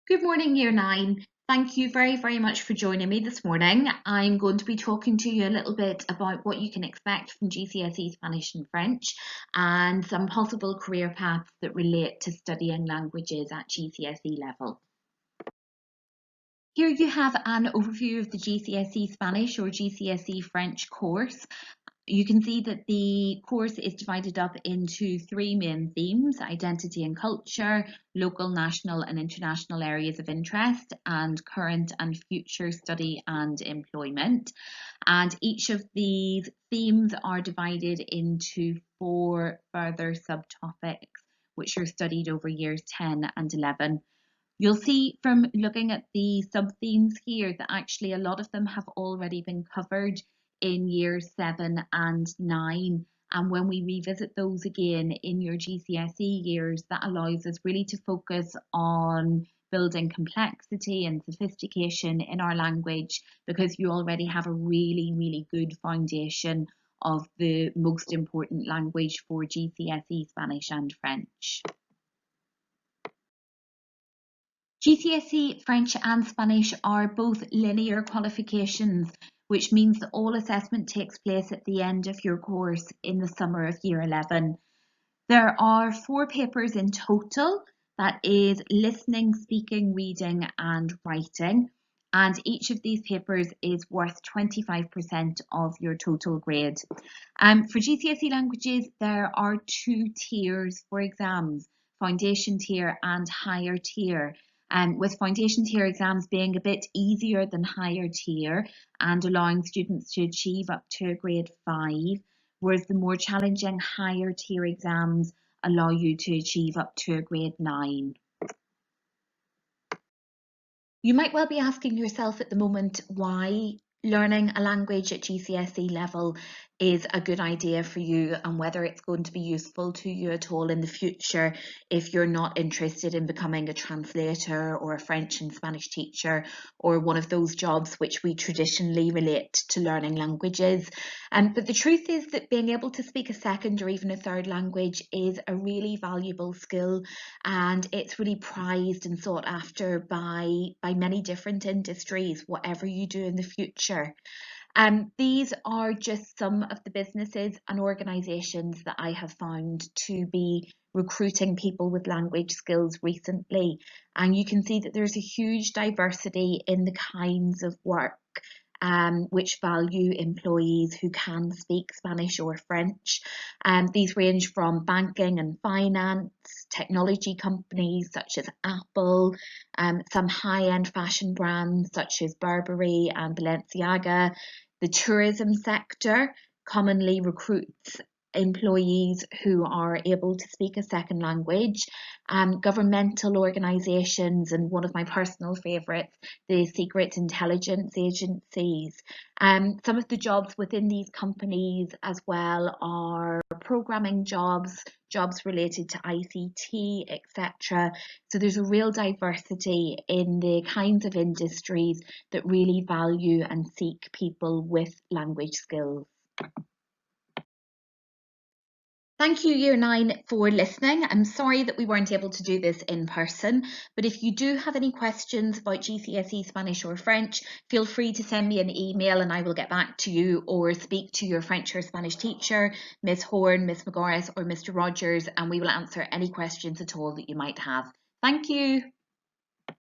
Good morning, Year 9. Thank you very much for joining me this morning. I'm going to be talking to you a little bit about what you can expect from GCSE Spanish and French and some possible career paths that relate to studying languages at GCSE level. Here you have an overview of the GCSE Spanish or GCSE French course. You can see that the course is divided up into three main themes: identity and culture, local, national and international areas of interest, and current and future study and employment. And each of these themes are divided into 4 further subtopics, which are studied over years 10 and 11. You'll see from looking at the sub-themes here that actually a lot of them have already been covered in years 7 and 9. And when we revisit those again in your GCSE years, that allows us really to focus on building complexity and sophistication in our language, because you already have a really good foundation of the most important language for GCSE Spanish and French. GCSE French and Spanish are both linear qualifications, which means that all assessment takes place at the end of your course in the summer of year 11. There are 4 papers in total, that is listening, speaking, reading and writing, and each of these papers is worth 25% of your total grade. For GCSE languages, there are 2 tiers for exams: foundation tier and higher tier. With foundation tier exams being a bit easier than higher tier and allowing students to achieve up to a grade 5, whereas the more challenging higher tier exams allow you to achieve up to a grade 9. You might well be asking yourself at the moment why learning a language at GCSE level is a good idea for you, and whether it's going to be useful to you at all in the future if you're not interested in becoming a translator or a French and Spanish teacher or one of those jobs which we traditionally relate to learning languages. But the truth is that being able to speak a second or even a third language is a really valuable skill, and it's really prized and sought after by many different industries, whatever you do in the future. These are just some of the businesses and organisations that I have found to be recruiting people with language skills recently, and you can see that there's a huge diversity in the kinds of work which value employees who can speak Spanish or French. These range from banking and finance, technology companies such as Apple, some high-end fashion brands such as Burberry and Balenciaga. The tourism sector commonly recruits employees who are able to speak a second language. Governmental organisations, and one of my personal favourites, the secret intelligence agencies. Some of the jobs within these companies as well are programming jobs, jobs related to ICT, etc. So there's a real diversity in the kinds of industries that really value and seek people with language skills. Thank you, Year 9, for listening. I'm sorry that we weren't able to do this in person, but if you do have any questions about GCSE Spanish or French, feel free to send me an email and I will get back to you, or speak to your French or Spanish teacher, Miss Horn, Miss McGorris or Mr. Rogers, and we will answer any questions at all that you might have. Thank you.